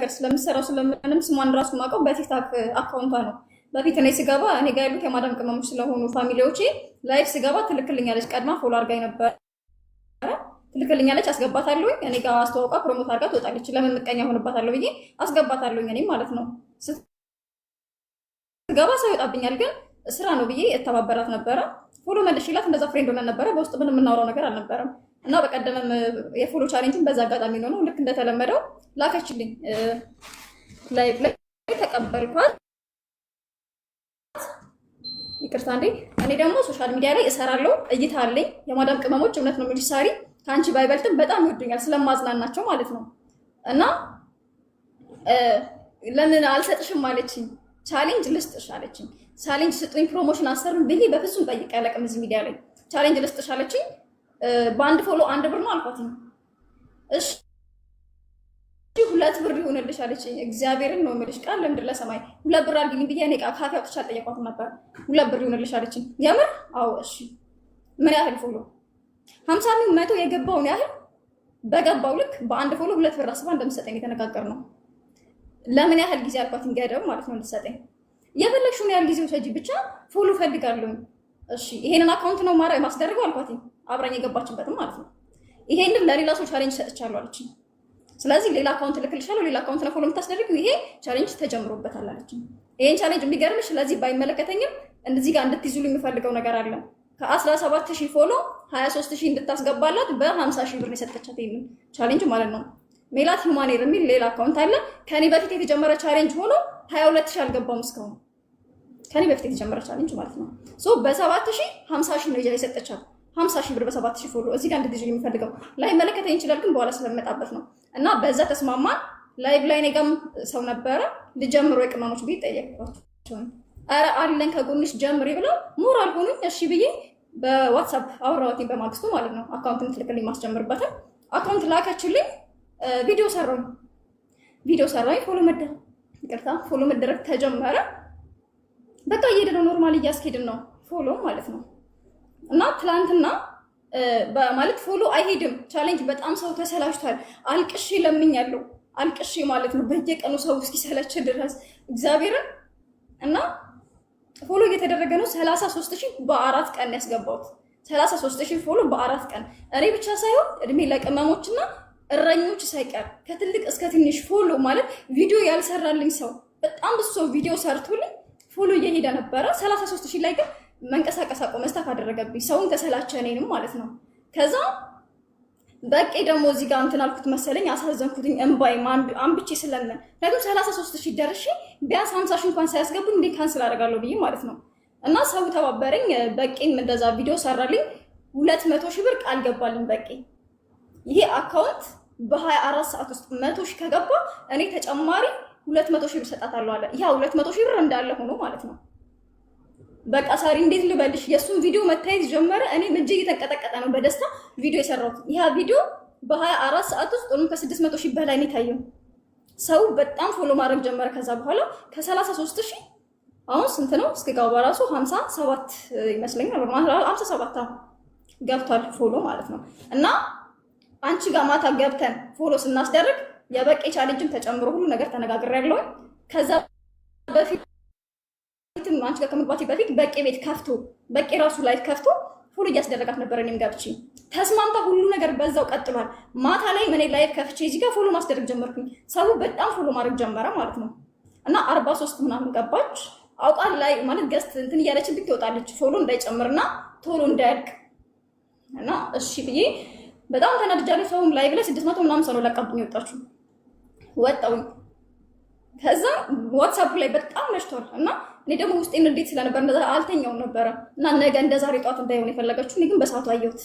ነገር ስለምሰራው ስለምንም ስሟን ራሱ ማውቀው በቲክታክ አካውንቷ ነው። በፊት እኔ ስገባ እኔ ጋር ያሉት የማዳም ቅመሞች ስለሆኑ ፋሚሊዎቼ ላይፍ ስገባ ትልክልኛለች። ቀድማ ፎሎ አድርጋኝ ነበር። ትልክልኛለች፣ አስገባታለሁ። እኔ ጋር አስተዋውቃ ፕሮሞት አድርጋ ትወጣለች። ለምን ምቀኛ ሆነባታለሁ ብዬ አስገባታለሁ እኔ ማለት ነው። ስገባ ሰው ይወጣብኛል፣ ግን ስራ ነው ብዬ እተባበራት ነበረ። ፎሎ መልሽላት፣ እንደዛ ፍሬንድ ሆነን ነበረ። በውስጥ ምንም የምናወራው ነገር አልነበረም። እና በቀደምም የፎሎ ቻሌንጅን በዛ አጋጣሚ ነው ልክ እንደተለመደው ላከችልኝ። ላይቭ ላይ ተቀበልኳት። ይቅርታ እንዴ። እኔ ደግሞ ሶሻል ሚዲያ ላይ እሰራለሁ፣ እይታ አለኝ። የማዳም ቅመሞች እውነት ነው የምልሽ ሳሪ ከአንቺ ባይበልጥም በጣም ይወዱኛል ስለማዝናናቸው ማለት ነው። እና ለምን አልሰጥሽም አለችኝ። ቻሌንጅ ልስጥሽ አለችኝ። ቻሌንጅ ስጡኝ ፕሮሞሽን አሰሩኝ ብዬ በፍጹም ጠይቄ አላውቅም እዚህ ሚዲያ ላይ። ቻሌንጅ ልስጥሽ አለችኝ። በአንድ ፎሎ 1 ብር ነው አልኳት። እሺ 2 ብር ይሆንልሽ አለችኝ። እግዚአብሔርን ነው የምልሽ ቃል ለምድር ለሰማይ 2 ብር አድርጊልኝ ብዬ እኔ ካፌ አውጥቼ አልጠየኳትም ነበር። 2 ብር ይሆንልሽ አለችኝ። የምር? አዎ እሺ። ምን ያህል ፎሎ? 50 ነው 100 የገባውን ያህል በገባው ልክ በአንድ ፎሎ 2 ብር አስባ እንደምትሰጠኝ የተነጋገርነው። ለምን ያህል ጊዜ አልኳት፣ ገደብ ማለት ነው እንድትሰጠኝ። የፈለግሽውን ያህል ጊዜ ውሰጂ ብቻ ፎሎ ፈልጋለሁ። እሺ ይሄንን አካውንት ነው ማስደርገው አልኳት፣ አብራኝ የገባችበትም ማለት ነው። ይሄንን ለሌላ ሰው ቻሌንጅ ሰጥቻለሁ አለችኝ። ስለዚህ ሌላ አካውንት ልክልሻለሁ፣ ሌላ አካውንት ነው ፎሎ የምታስደርጊው፣ ይሄ ቻሌንጅ ተጀምሮበታል አለችኝ። ይሄን ቻሌንጅ የሚገርምሽ ስለዚህ ባይመለከተኝም እንደዚህ ጋር እንድትይዙልኝ የምፈልገው ነገር አለ። ከ17000 ፎሎ 23000 እንድታስገባላት በ50000 ብር የሰጠቻት ይሄንን ቻሌንጅ ማለት ነው። ሜላት ሁማኔር የሚል ሌላ አካውንት አለ። ከኔ በፊት የተጀመረ ቻሌንጅ ሆኖ 22000 አልገባም እስካሁን። ከኔ በፊት የተጀመረ ቻሌንጅ ማለት ነው። ሶ በ7000 50000 ነው የሰጠቻት። 50000 ብር በ7000 ፎሎ እዚህ ጋር እንድትይዙልኝ የምፈልገው ላይ መለከተኝ ይችላል፣ ግን በኋላ ስለመጣበት ነው። እና በዛ ተስማማን። ላይቭ ላይ ነገም ሰው ነበረ ልጀምሮ የቅመሞች ቤት ጠየቅኳቸው። አረ አለን ከጎንሽ ጀምሪ ብለው ሞራል ሆኑኝ። እሺ ብዬ በዋትስአፕ አወራኋትኝ በማግስቱ ማለት ነው። አካውንት ልትልክልኝ ማስጀምርበታል አካውንት ላከችልኝ። ቪዲዮ ሰራኝ። ፎሎ መደረግ ተጀመረ። በቃ እየሄድን ነው፣ ኖርማል እያስኬድን ነው ፎሎ ማለት ነው። እና ትላንትና ማለት ፎሎ አይሄድም ቻሌንጅ በጣም ሰው ተሰላችቷል። አልቅሼ ለምኛለሁ፣ አልቅሼ ማለት ነው በየቀኑ ሰው እስኪሰለች ድረስ እግዚአብሔርን። እና ፎሎ እየተደረገ ነው። 33000 በ4 ቀን ያስገባሁት 33000 ፎሎ በ4 ቀን። እኔ ብቻ ሳይሆን እድሜ ለቅመሞችና እረኞች ሳይቀር ከትልቅ እስከ ትንሽ ፎሎ ማለት ቪዲዮ ያልሰራልኝ ሰው በጣም ብዙ ሰው ቪዲዮ ሰርቶልኝ ፎሎ እየሄደ ነበረ። 33000 ላይ ግን መንቀሳቀስ አቆመ፣ መስታክ አደረገብኝ። ሰውን ተሰላቸ እኔንም ማለት ነው። ከዛ በቄ ደግሞ እዚህ ጋር እንትን አልኩት መሰለኝ፣ አሳዘንኩትኝ። እንባይ አንብቼ ስለምን ለምን 33000 ደርሼ ቢያንስ 50000 እንኳን ሳያስገቡ እንዴ ካንስል አደርጋለሁ ብዬ ማለት ነው። እና ሰው ተባበረኝ። በቄም እንደዛ ቪዲዮ ሰራልኝ። 200000 ብር ቃል ገባልኝ በቄ። ይሄ አካውንት በ24 ሰዓት ውስጥ 100000 ከገባ እኔ ተጨማሪ 200000 ብር ሰጣታለሁ አለ። ያ 200000 ብር እንዳለ ሆኖ ማለት ነው። በቃ ሳሪ እንዴት ልበልሽ፣ የሱን ቪዲዮ መታየት ጀመረ። እኔ እጄ እየተንቀጠቀጠ ነው በደስታ ቪዲዮ የሰራሁት። ያ ቪዲዮ በ24 ሰዓት ውስጥ ከ600000 በላይ ነው የታየው። ሰው በጣም ፎሎ ማድረግ ጀመረ። ከዛ በኋላ ከ33000 አሁን ስንት ነው እስከጋው በራሱ 57 ይመስለኛል፣ 57 ገብቷል ፎሎ ማለት ነው። እና አንቺ ጋር ማታ ገብተን ፎሎ ስናስደርግ የበቄ ቻሌንጅም ተጨምሮ ሁሉ ነገር ተነጋግሬያለሁ። ከዛ በፊት አንቺ ጋር ከመግባቴ በፊት በቄ ቤት ከፍቶ በቄ ራሱ ላይ ከፍቶ ፎሎ እያስደረጋት ነበር። እኔም ገብቼ ተስማምታ ሁሉ ነገር በዛው ቀጥሏል። ማታ ላይ እኔ ላይቭ ከፍቼ እዚህ ጋር ፎሎ ማስደረግ ጀመርኩኝ። ሰው በጣም ፎሎ ማድረግ ጀመረ ማለት ነው። እና 43 ምናምን ገባች። አውቃ ላይ ማለት ገስት እንትን እያለችብኝ ትወጣለች ፎሎ እንዳይጨምርና ቶሎ እንዳያልቅ። እና እሺ ብዬ በጣም ተናድጃለሁ። ሰውም ላይቭ ላይ 600 ምናምን ሰው ለቃብኝ ወጣችሁ ወጣው። ከዛ ዋትስአፕ ላይ በጣም መሽቷል። እና እኔ ደግሞ ውስጤን እንዴት ስለነበር እንደዛ አልተኛውም ነበረ። እና ነገ እንደዛሬ ጧት እንዳይሆን የፈለገችው እኔ ግን በሰዓቱ አየሁት።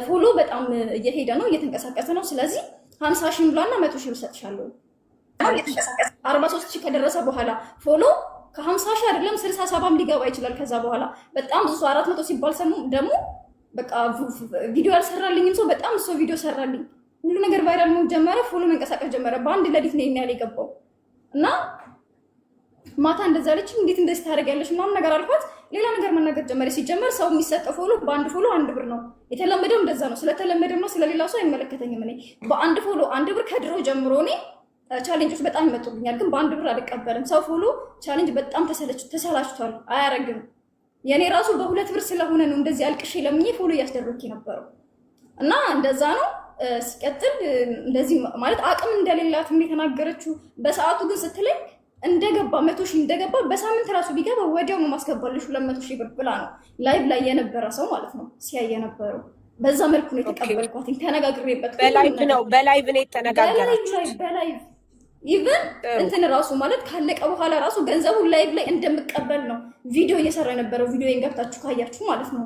ፎሎ በጣም እየሄደ ነው፣ እየተንቀሳቀሰ ነው። ስለዚህ 50000 ብሏና 100000 ሰጥሻለሁ። 43000 ከደረሰ በኋላ ፎሎ ከ50000 አይደለም 67 ሊገባ ይችላል። ከዛ በኋላ በጣም ብዙ 400 ሲባል ደግሞ በቃ ቪዲዮ ያልሰራልኝም ሰው በጣም ሰው ቪዲዮ ሰራልኝ። ሁሉ ነገር ቫይራል ነው ጀመረ። ፎሎ መንቀሳቀስ ጀመረ። በአንድ ሌሊት ነው ያለ የገባው። እና ማታ እንደዛ አለች። እንዴት እንደዚህ ታደርጊያለሽ ምናምን ነገር አልኳት። ሌላ ነገር መናገር ጀመረ። ሲጀመር ሰው የሚሰጠው ፎሎ በአንድ ፎሎ 1 ብር ነው። የተለመደው እንደዛ ነው። ስለተለመደው ነው። ስለሌላ ሰው አይመለከተኝም። እኔ በአንድ ፎሎ 1 ብር ከድሮ ጀምሮ እኔ ቻሌንጆች በጣም ይመጡብኛል፣ ግን በአንድ ብር አልቀበልም። ሰው ፎሎ ቻሌንጅ በጣም ተሰላችቷል፣ አያረግም። የኔ ራሱ በሁለት ብር ስለሆነ ነው እንደዚህ አልቅሼ ለምኜ ፎሎ እያስደረኩ የነበረው እና እንደዛ ነው። ሲቀጥል እንደዚህ ማለት አቅም እንደሌላት የተናገረችው በሰዓቱ ግን ስትለኝ እንደገባ 100,000 እንደገባ በሳምንት ራሱ ቢገባ ወዲያው ነው ማስገባልሽ 200,000 ብር ብላ ነው ላይቭ ላይ የነበረ ሰው ማለት ነው ሲያይ የነበረው። በዛ መልኩ ነው የተቀበልኳት። ተነጋግሬበት በላይቭ ነው የተነጋገራችሁት። በላይቭ ኢቭን እንትን ራሱ ማለት ካለቀ በኋላ ራሱ ገንዘቡን ላይቭ ላይ እንደምቀበል ነው ቪዲዮ እየሰራ የነበረው። ቪዲዮን ገብታችሁ ካያችሁ ማለት ነው።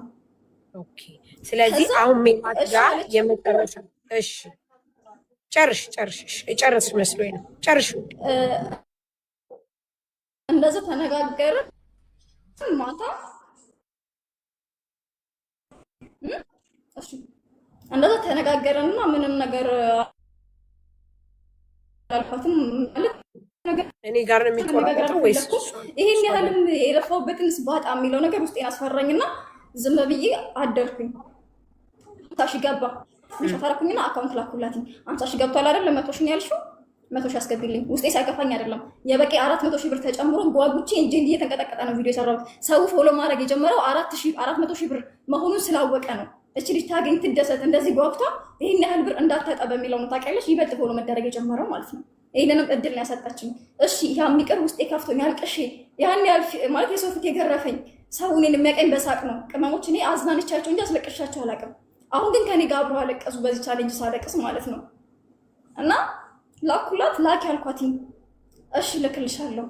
ኦኬ። ስለዚህ አሁን ሜላት ጋር የመጨረሻ እሺ፣ ጨርሽ መስሎኝ ነው። ጨርሽ እንደዛ ተነጋገርን ማታ። እሺ እንደዛ ተነጋገርንና ምንም ነገር አልኳትም ማለት ነገር እኔ ጋር ነው የሚቆራረጠው ወይስ ይሄን ያህልም የለፋውበትን ስባጣ የሚለው ነገር ውስጤን አስፈራኝና ዝም ብዬ አደርኩኝ። 50,000 ገባ ሻታረኩኝና አካውንት ላኩላትኝ። 50,000 ገብቷል አይደል? 100,000 ያልሽው 100,000 አስገቢልኝ። ውስጤ ሳይከፋኝ አይደለም የበቂ 400,000 ብር ተጨምሮ ጓጉቼ እንጂ እየተንቀጠቀጠ ነው ቪዲዮ የሰራሁት። ሰው ፎሎ ማድረግ የጀመረው 400,000 ብር መሆኑን ስላወቀ ነው። እቺ ልጅ ታገኝ ትደሰት እንደዚህ ጓጉታ ይሄን ያህል ብር እንዳታጣ በሚለው ነው ታውቂያለሽ፣ ይበልጥ ፎሎ መደረግ የጀመረው ማለት ነው። ይሄንንም እድል ነው ያሰጣችኝ። እሺ ያ የሚቀር ውስጤ ከፍቶኝ አልቅሼ ያን ያህል ማለት የሰው ፊት የገረፈኝ ሰው እኔን የሚያቀኝ በሳቅ ነው። ቅመሞች እኔ አዝናንቻቸው እንጂ አስለቅሻቸው አላውቅም። አሁን ግን ከኔ ጋር አብረው አለቀሱ በዚህ ቻሌንጅ ሳለቅስ ማለት ነው። እና ላኩላት ላኪ አልኳትኝ። እሺ ልክልሻለሁ።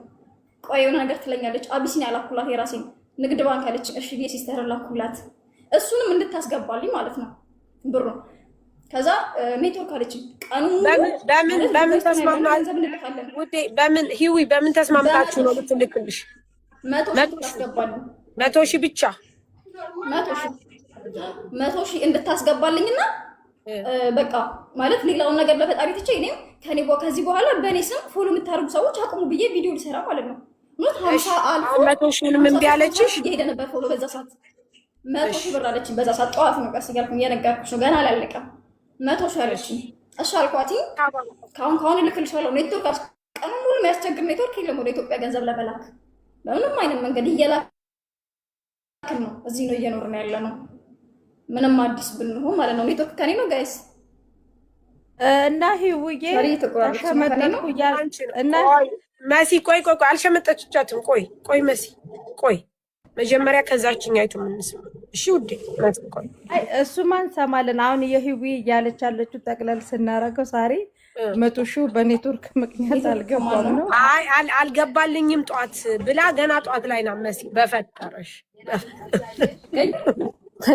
ቆይ የሆነ ነገር ትለኛለች። አቢሲኒያ ላኩላት የራሴን ንግድ ባንክ አለች። እሺ ሲስተር ላኩላት እሱንም እንድታስገባልኝ ማለት ነው ብሩ። ከዛ ኔትወርክ አለች። ቀኑ በምን ተስማምናችሁ ውዴ? በምን ተስማምታችሁ ነው ልትልክልሽ? 100,000 ታስገባልኝ። 100,000 ብቻ 100,000 እንድታስገባልኝና በቃ ማለት ሌላውን ነገር ለፈጣሪ ትቼ እኔም ከዚህ በኋላ በእኔ ስም ፎሎ የምታደርጉ ሰዎች አቁሙ ብዬ ቪዲዮ ልሰራ ማለት ነው። ሞት 50 አልፎ 100,000 እምቢ አለችሽ? እየሄደ ነበር ፎሎ በዛ ሰዓት 100,000 ብር አለችኝ። በዛ ሰዓት ጠዋት ነው ቀስ እያልኩኝ እየነገርኩሽ ነው፣ ገና አላለቀም። 100,000 አለችኝ። እሺ አልኳትኝ። ካሁን እልክልሻለሁ። ኔትወርክ ቀኑን ሙሉ የሚያስቸግር ኔትወርክ የለም ወደ ኢትዮጵያ ገንዘብ ለመላክ በምንም አይነት መንገድ እየላክን ነው። እዚህ ነው እየኖርን ያለ ነው። ምንም አዲስ ብንሆን ማለት ነው። ኔትወርክ ከኔ ነው ጋይስ እና ሂውዬ ተሸመጠጥኩ እያልሽ እና መሲ ቆይ አልሸመጠችቻትም። ቆይ መሲ ቆይ መጀመሪያ ከዛችኛይቱ የምንስማ እሺ ውዴ። ቆይ እሱማ እንሰማለን። አሁን የሂዊ እያለች ያለችው ጠቅለል ስናረገው ሳሪ 100,000 በኔትወርክ ምክንያት አልገባም ነው። አይ አልገባልኝም ጧት ብላ ገና ጧት ላይ ና መሲ በፈጠረሽ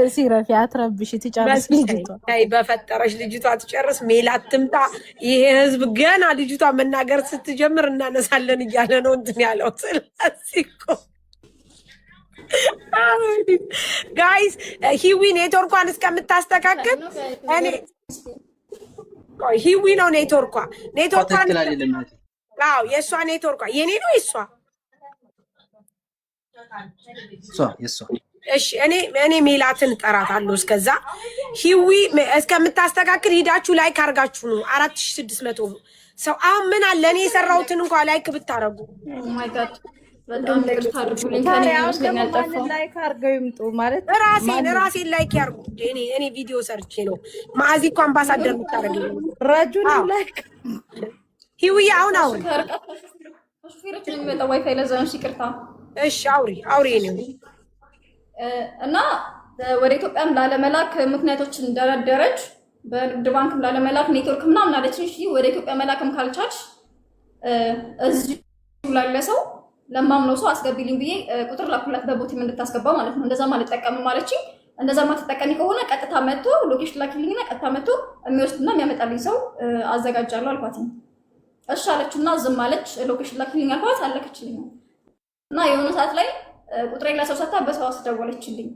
ሲረፊ አትረብሽ ትጨርስ ልጅቷ። አይ በፈጠረሽ ልጅቷ ትጨርስ። ሜላት ትምጣ። ይሄ ህዝብ ገና ልጅቷ መናገር ስትጀምር እናነሳለን እያለ ነው እንትን ያለው። ስለዚህ እኮ ጋይስ ሂዊ ኔትወርኳን እስከምታስተካክል እኔ ሂዊ ነው ኔትወርኳን አዎ የእሷ ኔትወርኳ የኔ ነው የእሷ እሺ እኔ ሜላትን እጠራታለሁ። እስከዛ ሂዊ እስከምታስተካክል ሂዳችሁ ላይክ አድርጋችሁ ነው 4600 ሰው። አሁን ምን አለ እኔ የሰራሁትን እንኳን ላይክ ብታረጉ። ኦ ማይ ጋድ በጣም ላይክ አድርጉልኝ። ላይክ አድርገው ይምጡ ማለት ራሴን ላይክ ያርጉ። እኔ ቪዲዮ ሰርቼ ነው ማዚ እኮ አምባሳደር የምታደርገው ረጁን ላይክ ሂዊ አሁን ሹፌሮች ነው የሚመጣው ዋይፋይ ለዛው ይቅርታ። እሺ አውሪ ነው እና ወደ ኢትዮጵያም ላለመላክ ምክንያቶችን እንደረደረች በንግድ ባንክም ላለመላክ ኔትወርክ ምናምን አለች። እሺ ወደ ኢትዮጵያ መላክም ካልቻልሽ እዚሁ ላለ ሰው ለማምነው ሰው አስገቢልኝ ብዬ ቁጥር ላኩላት በቦቲም እንድታስገባ ማለት ነው። እንደዛ ማለት ተጠቀም ማለችኝ። እንደዛ ማትጠቀሚ ከሆነ ቀጥታ መጥቶ ሎኬሽን ላኪልኝና ቀጥታ መጥቶ የሚወስድና የሚያመጣልኝ ሰው አዘጋጃለሁ አልኳት። እሺ አለችና ዝም አለች። ሎኬሽን ላኪልኝ አልኳት፣ አለከችልኝ እና የሆነ ሰዓት ላይ ቁጥሬን ለሰው ሰታ በሰው አስደወለችልኝ።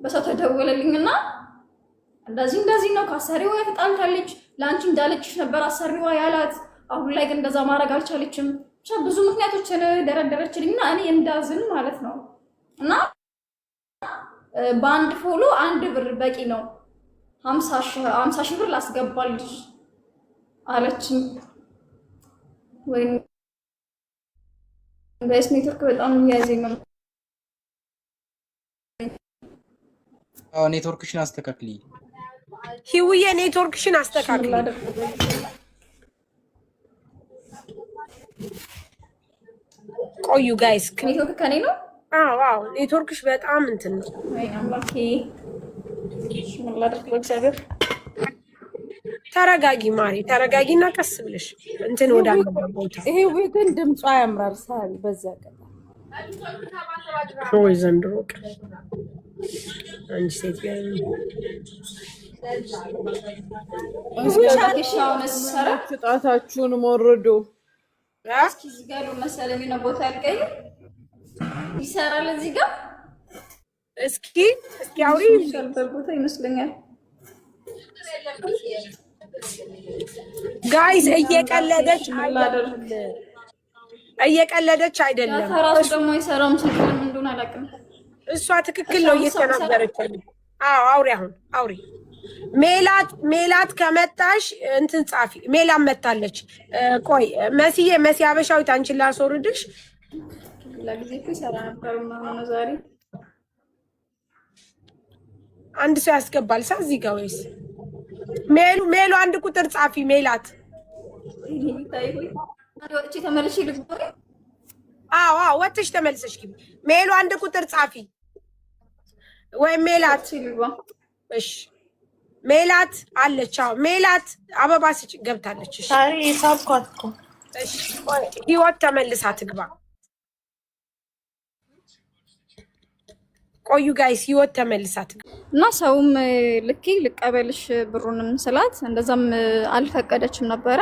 በሰው ተደወለልኝና እንደዚህ ነው ከአሰሪዋ ተጣልታለች፣ ለአንቺ እንዳለችሽ ነበር አሰሪዋ ያላት። አሁን ላይ ግን እንደዛ ማድረግ አልቻለችም። ብቻ ብዙ ምክንያቶችን ደረደረችልኝና እኔ እንዳዝን ማለት ነው። እና በአንድ ፎሎ 1 ብር በቂ ነው 50,000 ብር ላስገባልሽ አለችኝ። ወይም ጋይስ ኔትወርክ በጣም እያያዘኝ ነው። ኔትወርክሽን አስተካክሊ ሂውዬ፣ ኔትወርክሽን አስተካክሊ። ቆዩ ጋይስ። ኔትወርክ ከኔ ነው? አዎ ኔትወርክሽ በጣም እንትን ነው። አይ አምላኬ፣ ምን ላድርግ በእግዚአብሔር። ተረጋጊ ማሪ፣ ተረጋጊና ቀስ ብለሽ እንትን ወዳለበት ቦታ። ይሄ ግን ድምጿ ያምራል። ሳል በዛ ቀን ወይ ዘንድሮ ቀን አንቺ ሴት ጋር ጣታችሁን ሞርዶ እስኪ እዚህ ጋር መሰለኝ ነው ቦታ ያልቀይ ይሰራል። እዚህ ጋር እስኪ አውሪ ይሰራል ቦታ ይመስለኛል። ጋይስ እየቀለደች አይደለም። ተራሱ ደግሞ አይሰራም። ምን እንደሆነ አላውቅም። እሷ ትክክል ነው እየተናገረች። አውሪ አሁን አውሪ። ሜላት ከመጣሽ እንትን ጻፊ። ሜላት መታለች። ቆይ መሲ አበሻዊት አንቺን ላስወርድሽ። ለጊዜ እኮ ይሰራ ነበር ነው ዛሬ አንድ ሰው ያስገባል ሳ እዚህ ጋር ወይስ ሜሉ አንድ ቁጥር ጻፊ። ሜላት ወጥቼ ተመልሼ ልግባ። ወጥሽ ተመልሰሽ ግቢ። ሜሉ አንድ ቁጥር ጻፊ ወይ ሜላት ልግባ። እሺ ሜላት አለች። ሜላት አበባ ስጭ ገብታለች። እሺ ታሪ ሳብኳት እኮ። እሺ ህይወት ተመልሳ ትግባ። ቆዩ ጋይስ፣ ህይወት ተመልሳ ትግባ እና ሰውም ልኬ ልቀበልሽ ብሩንም ስላት እንደዛም አልፈቀደችም ነበረ።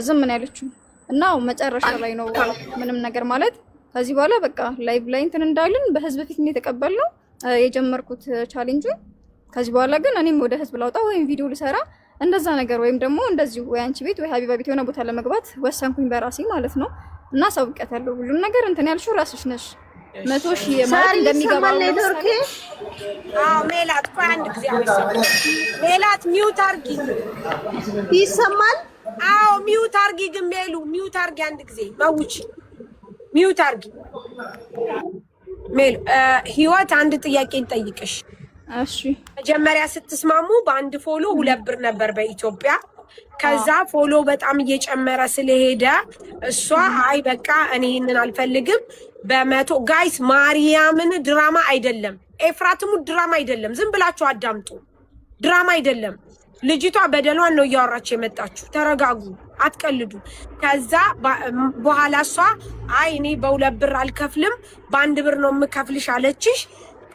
ዝም ምን ያለችው እና መጨረሻ ላይ ነው ምንም ነገር ማለት ከዚህ በኋላ በቃ ላይቭ ላይ እንትን እንዳልን በህዝብ ፊት ነው የተቀበልነው የጀመርኩት ቻሌንጁን። ከዚህ በኋላ ግን እኔም ወደ ህዝብ ላውጣ ወይም ቪዲዮ ልሰራ እንደዛ ነገር ወይም ደግሞ እንደዚህ ወይ አንቺ ቤት ወይ ሀቢባ ቤት የሆነ ቦታ ለመግባት ወሰንኩኝ በራሴ ማለት ነው። እና ሰው ብቀት ያለው ሁሉም ነገር እንትን ያልሽው ራስሽ ነሽ። 100,000 የማን እንደሚገባ ኔትወርክ ሜላት ቆይ አንድ ጊዜ አመሰግናለሁ። ሜላት ሚውት አርጊ። ይሰማል? ሚውት አርጊ። ግን ሜሉ ሚውት አርጊ አንድ ጊዜ ማውጪ ሚውት አርጊ። ሜሉ ህይወት አንድ ጥያቄ ልጠይቅሽ። እሺ መጀመሪያ ስትስማሙ በአንድ ፎሎ 2 ብር ነበር በኢትዮጵያ። ከዛ ፎሎ በጣም እየጨመረ ስለሄደ እሷ አይ በቃ እኔ ይሄንን አልፈልግም በ100 ጋይስ፣ ማርያምን ድራማ አይደለም፣ ኤፍራትሙ ድራማ አይደለም። ዝም ብላችሁ አዳምጡ። ድራማ አይደለም። ልጅቷ በደሏን ነው እያወራች የመጣችሁ። ተረጋጉ፣ አትቀልዱ። ከዛ በኋላ እሷ አይ እኔ በ2 ብር አልከፍልም በ1 ብር ነው የምከፍልሽ አለችሽ።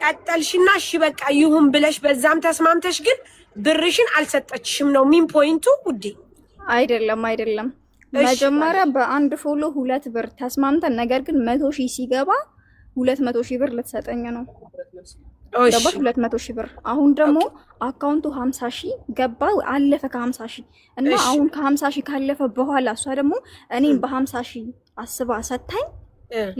ቀጠልሽና እሺ በቃ ይሁን ብለሽ በዛም ተስማምተሽ ግን ብርሽን አልሰጠችሽም ነው ሚን ፖይንቱ ውዴ። አይደለም መጀመሪያ በአንድ ፎሎ 2 ብር ተስማምተን፣ ነገር ግን 100,000 ሲገባ 200,000 ብር ልትሰጠኝ ነው። ገባሽ? 200,000 ብር። አሁን ደግሞ አካውንቱ 50,000 ገባ አለፈ ከ50,000 እና አሁን ከ50,000 ካለፈ በኋላ እሷ ደግሞ እኔን በ50,000 አስባ ሰታኝ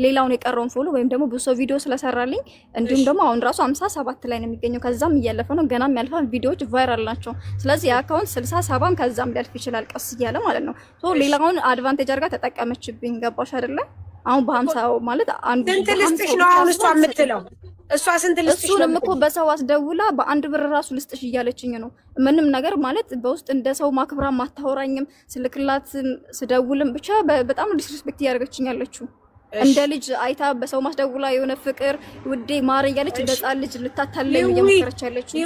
ሌላውን የቀረውን ፎሎ ወይም ደግሞ ብዙ ሰው ቪዲዮ ስለሰራልኝ እንዲሁም ደግሞ አሁን ራሱ 57 ላይ ነው የሚገኘው። ከዛም እያለፈ ነው ገናም ያልፋል። ቪዲዮዎች ቫይራል ናቸው። ስለዚህ የአካውንት 67 ከዛም ሊያልፍ ይችላል ቀስ እያለ ማለት ነው። ሶ ሌላውን አድቫንቴጅ አድርጋ ተጠቀመችብኝ። ገባሽ አይደለ? አሁን በ50 ማለት አንዱ ስንት ልስጥሽ ነው አሁን እሷ የምትለው? እሷ ስንት ልስጥሽ ነው? እሱንም እኮ በሰው አስደውላ በ1 ብር ራሱ ልስጥሽ እያለችኝ ነው። ምንም ነገር ማለት በውስጥ እንደ ሰው ማክብራ ማታወራኝም። ስልክላት ስደውልም ብቻ በጣም ዲስሪስፔክት እያደረገችኝ ያለችው እንደ ልጅ አይታ በሰው ማስደውላ የሆነ ፍቅር ውዴ ማር እያለች እንደ ሕፃን ልጅ ልታታለኝ እየሞከረች ያለችው።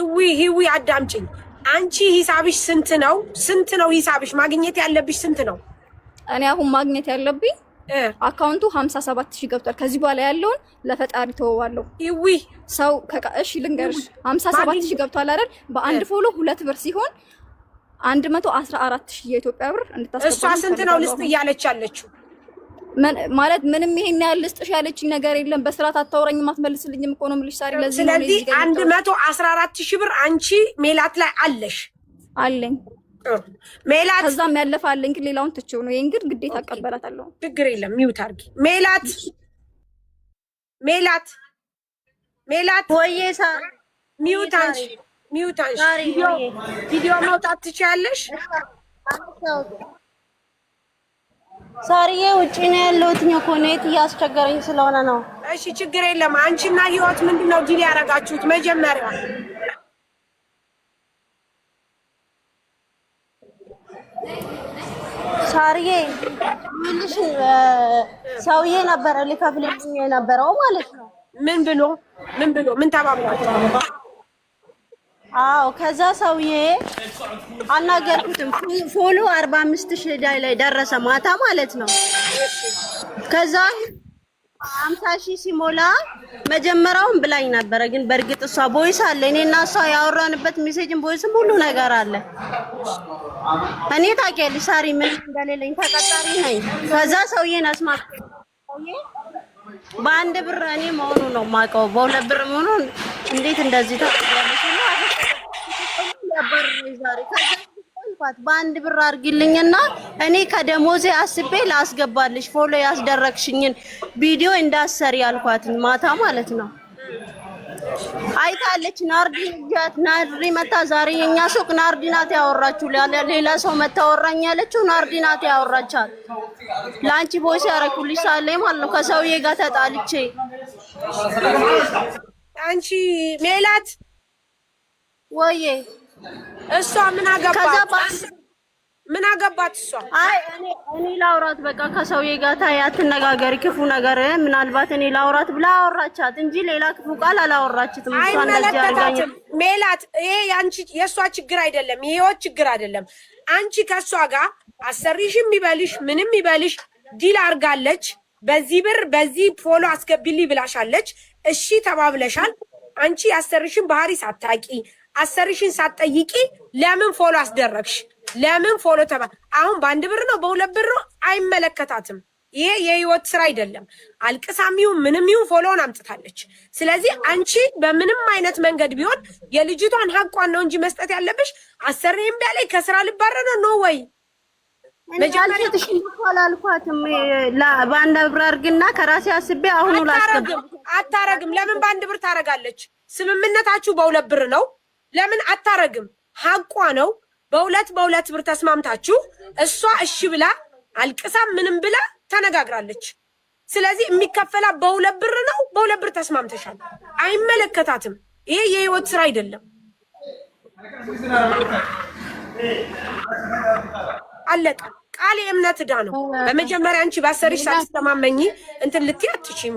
ሂዊ አዳምጪኝ። አንቺ ሂሳብሽ ስንት ነው? ስንት ነው ሂሳብሽ? ማግኘት ያለብሽ ስንት ነው? እኔ አሁን ማግኘት ያለብኝ አካውንቱ 57,000 ገብቷል። ከዚህ በኋላ ያለውን ለፈጣሪ ተወዋለሁ። ሂዊ ሰው እሺ ልንገርሽ 57,000 ገብቷል አይደል? በአንድ ፎሎ 2 ብር ሲሆን 114,000 የኢትዮጵያ ብር እንድታስገባ። እሷ ስንት ነው ልስጥ እያለች ያለችው? ማለት ምንም ይሄን ያህል ልስጥሽ ያለችኝ ነገር የለም። በስርዓት አታወራኝም አትመልስልኝም እኮ ነው የምልሽ ዛሬ። ለዚህ ነው ስለዚህ 114,000 ብር አንቺ ሜላት ላይ አለሽ? አለኝ ሜላት። ከዛም ያለፈ አለኝ ግን ሌላውን ትቼው ነው። ይሄን ግን ግዴታ አቀበላታለሁ። ችግር የለም ሚውት አድርጊ። ሜላት ወይሳ ሚውት አንቺ ቪዲዮ ማውጣት ትችያለሽ? ሳርዬ ውጪ ነው ያለሁት እኮ ኔት እያስቸገረኝ ስለሆነ ነው። እሺ ችግር የለም። አንቺና ህይወት ምንድነው ዲል ያረጋችሁት? መጀመሪያ ሳርዬ ምንሽ ሰውዬ ነበረ ሊከፍልልኝ የነበረው ማለት ነው። ምን ብሎ ምን ተባብላችሁ? አዎ ከዛ ሰውዬ አናገርኩትም። ፎሎ 45,000 ላይ ደረሰ ማታ ማለት ነው። ከዛ 50,000 ሲሞላ መጀመሪያውን ብላኝ ነበረ። ግን በእርግጥ እሷ ቦይስ አለ እኔና እሷ ያወራንበት ሜሴጅን ቦይስም ሁሉ ነገር አለ። እኔ ታውቂያለሽ ሳሪ ምን እንደሌለኝ ተቀጣሪ ነኝ። ከዛ ሰውዬን አስማክቼ በአንድ ብር እኔ መሆኑ ነው የማውቀው። በሁለት ብር መሆኑን እንዴት እንደዚህ ታውቂያለሽ? በአንድ ብር አድርጊልኝና እኔ ከደሞዜ አስቤ ላስገባልሽ ፎሎ ያስደረግሽኝን ቪዲዮ እንዳሰሪ ያልኳት ማታ ማለት ነው። አይታለች ናርዲ መታ ዛሬ የኛ ሱቅ ናርዲ ናት ያወራችሁ። ሌላ ሰው መታወራኝ ያለችው ናርዲ ናት ያወራቻት። ላንቺ ቦይስ ያረኩልሽ ሳለኝ ማለት ነው ከሰውዬ ጋር ተጣልቼ። አንቺ ሜላት ወዬ እሷ ምን አገባት እሷ? አይ እኔ ላውራት በቃ ከሰውዬ ጋር ታይ አትነጋገሪ ክፉ ነገር ምናልባት እኔ ላውራት ብላ አወራቻት እንጂ ሌላ ክፉ ቃል አላወራችትም። እሷ እንደዚህ አርጋኝ ሜላት፣ ይሄ ያንቺ የሷ ችግር አይደለም፣ የህይወት ችግር አይደለም። አንቺ ከሷ ጋር አሰሪሽም ይበልሽ ምንም ይበልሽ ዲል አርጋለች። በዚህ ብር በዚህ ፎሎ አስገቢልኝ ብላሻለች። እሺ ተባብለሻል። አንቺ ያሰሪሽን ባህሪ ሳታቂ አሰሪሽን ሳትጠይቂ ለምን ፎሎ አስደረግሽ? ለምን ፎሎ ተባ? አሁን በአንድ ብር ነው በሁለት ብር ነው አይመለከታትም። ይሄ የህይወት ስራ አይደለም። አልቅሳሚው ምንም ይሁን ፎሎውን አምጥታለች። ስለዚህ አንቺ በምንም አይነት መንገድ ቢሆን የልጅቷን ሀቋን ነው እንጂ መስጠት ያለብሽ። አሰሪም ቢያለኝ ከስራ ልባረር ነው ወይ መጀመሪያ ተሽንኳላልኳትም በአንድ ብር አድርግና ከራሴ አስቤ አሁን አታረግም። ለምን በአንድ ብር ታረጋለች? ስምምነታችሁ በሁለት ብር ነው። ለምን አታረግም? ሀቋ ነው። በሁለት ብር ተስማምታችሁ እሷ እሺ ብላ አልቅሳ ምንም ብላ ተነጋግራለች። ስለዚህ የሚከፈላ በሁለት ብር ነው። በሁለት ብር ተስማምተሻል። አይመለከታትም። ይሄ የህይወት ስራ አይደለም። አለቀ። ቃል የእምነት ዕዳ ነው። በመጀመሪያ አንቺ ባሰሪሽ ሳትተማመኚ እንትን ልትይ አትችይም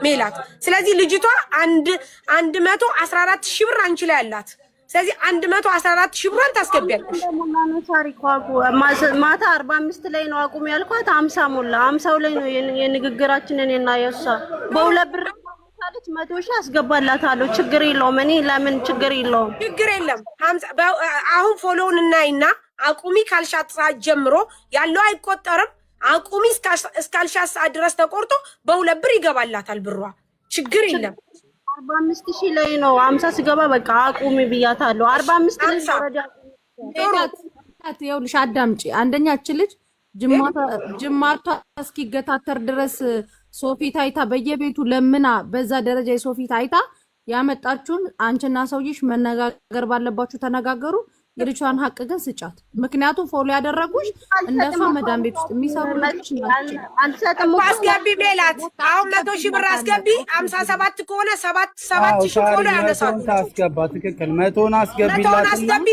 ሜላት። ስለዚህ ልጅቷ 114,000 ብር አንቺ ላይ አላት። ስለዚህ 114,000 ብሯን ታስገቢያለሽ። ማታ 45 ላይ ነው አቁም ያልኳት 50 ሞላ። 50 ላይ ነው የንግግራችንን እና የሷ በሁለት ብር ታለች 100,000 አስገባላታለሁ። ችግር የለውም። እኔ ለምን ችግር የለውም። ችግር የለም። አሁን ፎሎውን እናይና አቁሚ ካልሻት ሰዓት ጀምሮ ያለው አይቆጠርም። አቁሚ እስካልሻት ሰዓት ድረስ ተቆርጦ በሁለት ብር ይገባላታል ብሯ። ችግር የለም። 45,000 ላይ ነው 50 ሲገባ በቃ አቁሚ ብያታለሁ። 45 ላይ ወረዳ ይኸውልሽ አዳምጪ። አንደኛች ልጅ ጅማቷ እስኪገታተር ድረስ ሶፊ ታይታ በየቤቱ ለምና በዛ ደረጃ የሶፊ ታይታ ያመጣችሁን አንቺና ሰውዬሽ መነጋገር ባለባችሁ ተነጋገሩ። የልጅቷን ሀቅ ግን ስጫት። ምክንያቱም ፎሎ ያደረጉሽ እንደሷ መዳም ቤት ውስጥ የሚሰሩ ልጆች ናቸው። አስገቢ ሜላት፣ አሁን 100,000 ብር አስገቢ። 57 ከሆነ 7,000 ፎሎ ያነሳሉ። ታስገባ። ትክክል። 100ን አስገቢላት።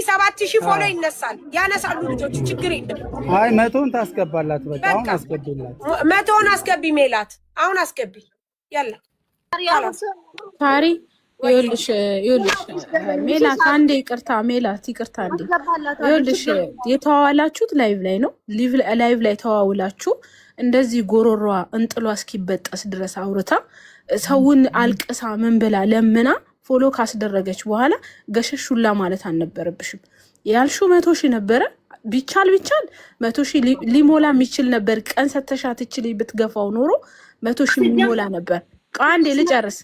7,000 ፎሎ ይነሳል፣ ያነሳሉ ልጆች። ችግር የለም። አይ 100ን ታስገባላት። በቃ አሁን አስገቢላት። 100ን አስገቢ ሜላት፣ አሁን አስገቢ። ያላ ታሪ ይኸውልሽ ሜላት አንዴ ይቅርታ ሜላት ይቅርታ አንዴ ይኸውልሽ የተዋዋላችሁት ላይቭ ላይ ነው። ላይቭ ላይ ተዋውላችሁ እንደዚህ ጎሮሯ እንጥሏ እስኪበጠስ ድረስ አውርታ ሰውን አልቅሳ ምን ብላ ለምና ፎሎ ካስደረገች በኋላ ገሸሹላ ማለት አልነበረብሽም። ያልሽው 100,000 ነበረ። ቢቻል 100,000 ሊሞላ የሚችል ነበር። ቀን ሰተሻት ትችል ብትገፋው ኖሮ 100,000 ሊሞላ ነበር። አንዴ ልጨርስ።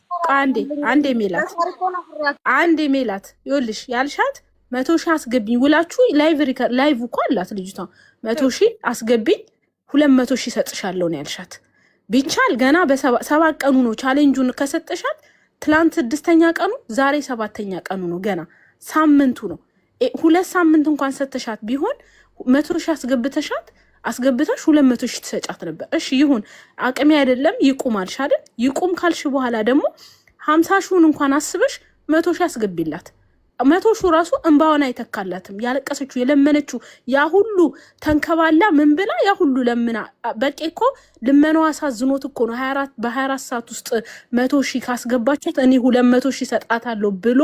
አንዴ ሜላት ይኸውልሽ ያልሻት 100,000 አስገቢኝ ውላችሁ ላይቭ እኮ አላት ልጅቷ። 100,000 አስገቢኝ 200,000 ሰጥሻለሁ ነው ያልሻት። ቢቻል ገና በ7 ቀኑ ነው ቻሌንጁን ከሰጠሻት። ትላንት 6ኛ ቀኑ ዛሬ 7ኛ ቀኑ ነው። ገና ሳምንቱ ነው። 2 ሳምንት እንኳን ሰጥሻት ቢሆን 100,000 አስገብተሻት አስገብተሽ 200 ሺህ ትሰጫት ነበር። እሺ ይሁን አቅሜ አይደለም ይቁም አልሽ አይደል? ይቁም ካልሽ በኋላ ደግሞ 50 ሺውን እንኳን አስበሽ 100 ሺህ አስገቢላት። 100 ሺህ ራሱ እንባዋን አይተካላትም። ያለቀሰችው የለመነችው ያ ሁሉ ተንከባላ ምን ብላ ያ ሁሉ ለምና በቂ እኮ ልመናዋ አሳዝኖት እኮ ነው 24 ሰዓት ውስጥ 100 ሺህ ካስገባችሁት እኔ 200 ሺህ ሰጣታለሁ ብሎ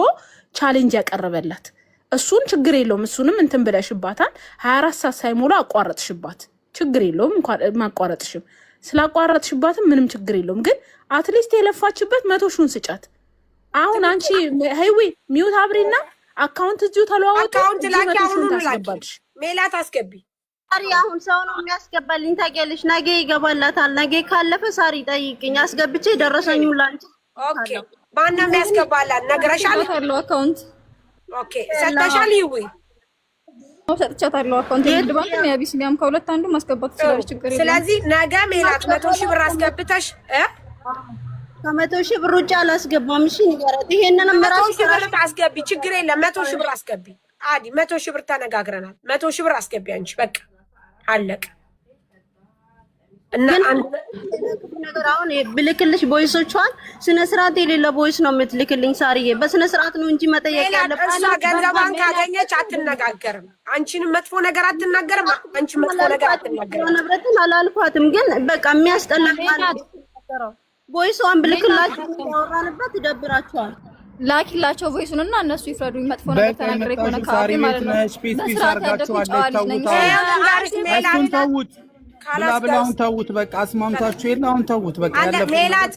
ቻሌንጅ ያቀረበላት። እሱን ችግር የለውም እሱንም እንትን ብለሽባታል። 24 ሰዓት ሳይሞላ አቋረጥሽባት፣ ችግር የለውም እንኳን ማቋረጥሽም ስላቋረጥሽባትም ምንም ችግር የለውም። ግን አትሊስት የለፋችበት 100 ሺውን ስጫት። አሁን አንቺ ሄዊ ሚውት አብሪና አካውንት እዚሁ ተለዋወጡ። አካውንት ላኪ አሁን ታስገባልሽ። ሜላት አስገቢ። ሳሪ አሁን ሰው ነው የሚያስገባልኝ ታውቂያለሽ። ነገ ይገባላታል። ነገ ካለፈ ሳሪ ጠይቅኝ አስገብቼ ደረሰኙ ላንቺ። ኦኬ ማን ነው የሚያስገባላት? ነግረሻል? አካውንት ኦኬ ሰጥተሻል? ይዊ ሰጥቻታለሁ። አካውንት የንግድ ባንክም የአቢሲኒያም ከሁለት አንዱ ማስገባት ትችላለሽ፣ ችግር የለም። ስለዚህ ነገ ሜላት 100 ሺህ ብር አስገብተሽ ከ100 ሺህ ብር ውጭ አላስገባም። እሺ ንገራት። ይሄንንም ራስ 100 ሺህ ብር አስገቢ፣ ችግር የለም። 100 ሺህ ብር አስገቢ። አዲ 100 ሺህ ብር ተነጋግረናል። 100 ሺህ ብር አስገቢ አንቺ በቃ አለቀ። እና አንድ ነገር አሁን ብልክልሽ ቦይሶቿን ስነ ስርዓት የሌለ ቦይስ ነው የምትልክልኝ ሳሪዬ። በስነ ስርዓት ነው እንጂ መጠየቅ ያለባት። እሷ ገንዘቧን ካገኘች አትነጋገርም። አንቺንም መጥፎ ነገር አትናገርም። አንቺ መጥፎ ነገር አትናገርም። ንብረትን አላልኳትም፣ ግን በቃ የሚያስጠላ ቦይሷን ብልክላችሁ ያወራንበት ይደብራችኋል። ላኪላቸው ቮይሱን እና እነሱ ይፍረዱኝ። መጥፎ ነገር ተናግሬ ከሆነ ካሪ ማለት ነው። በስርዓት ተውት ብላብላውን ተውት። በቃ አስማምታችሁ የለ አሁን ተውት። በቃ ሜላት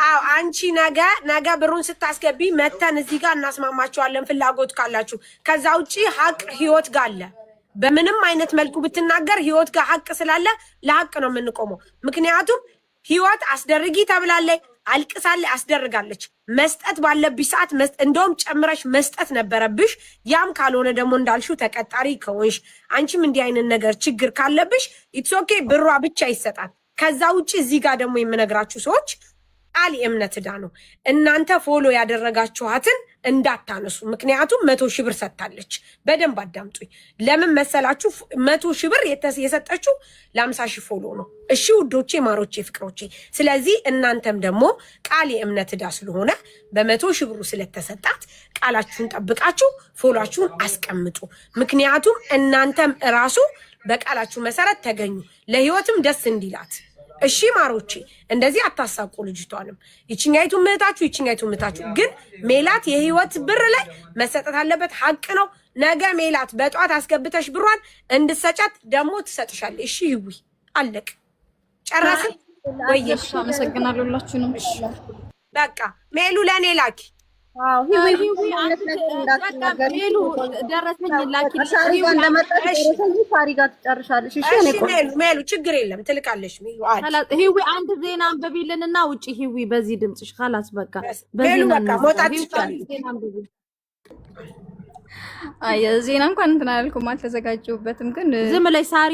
አዎ አንቺ ነገ ብሩን ስታስገቢ መተን እዚህ ጋር እናስማማቸዋለን ፍላጎት ካላችሁ። ከዛ ውጪ ሀቅ ህይወት ጋር አለ። በምንም አይነት መልኩ ብትናገር ህይወት ጋር ሀቅ ስላለ ለሀቅ ነው የምንቆመው። ምክንያቱም ህይወት አስደርጊ ተብላለች፣ አልቅሳለች፣ አስደርጋለች። መስጠት ባለብሽ ሰዓት እንደውም ጨምረሽ መስጠት ነበረብሽ። ያም ካልሆነ ደግሞ እንዳልሽው ተቀጣሪ ከሆንሽ አንቺም እንዲህ አይነት ነገር ችግር ካለብሽ ኢትስ ኦኬ ብሯ ብቻ ይሰጣል። ከዛ ውጪ እዚህ ጋር ደግሞ የምነግራችሁ ሰዎች ቃል የእምነት ዕዳ ነው። እናንተ ፎሎ ያደረጋችኋትን እንዳታነሱ። ምክንያቱም 100 ሺህ ብር ሰጥታለች። በደንብ አዳምጡኝ። ለምን መሰላችሁ? 100 ሺህ ብር የሰጠችው ለ50 ሺህ ፎሎ ነው። እሺ ውዶቼ፣ ማሮቼ፣ ፍቅሮቼ። ስለዚህ እናንተም ደግሞ ቃል የእምነት ዕዳ ስለሆነ በ100 ሺህ ብሩ ስለተሰጣት ቃላችሁን ጠብቃችሁ ፎሎአችሁን አስቀምጡ። ምክንያቱም እናንተም እራሱ በቃላችሁ መሰረት ተገኙ፣ ለህይወትም ደስ እንዲላት። እሺ ማሮቼ፣ እንደዚህ አታሳቁ ልጅቷንም። ይችኛይቱ ምህታችሁ ግን ሜላት የህይወት ብር ላይ መሰጠት አለበት። ሀቅ ነው። ነገ ሜላት በጧት አስገብተሽ ብሯን እንድሰጫት ደግሞ ትሰጥሻለሽ። እሺ ይዊ አለቅ ጨረስን። ወይሽ አመሰግናለሁ ሁላችሁንም። በቃ ሜሉ ለኔ ላኪ። አዎ ሜሉ ደረሰኝ ላኪ። ሳሪ ጋር ትጨርሻለሽ። እሺ ሜሉ ችግር የለም ትልቃለሽ። ሜሉ ሂዊ አንድ ዜና አንብቢልንና ውጪ። ሂዊ በዚህ ድምጽሽ خلاص በቃ ሜሉ በቃ መውጣት ይችላል። አይ ዜና እንኳን እንትን አላልኩም፣ አልተዘጋጀሁበትም። ግን ዝም ላይ ሳሪ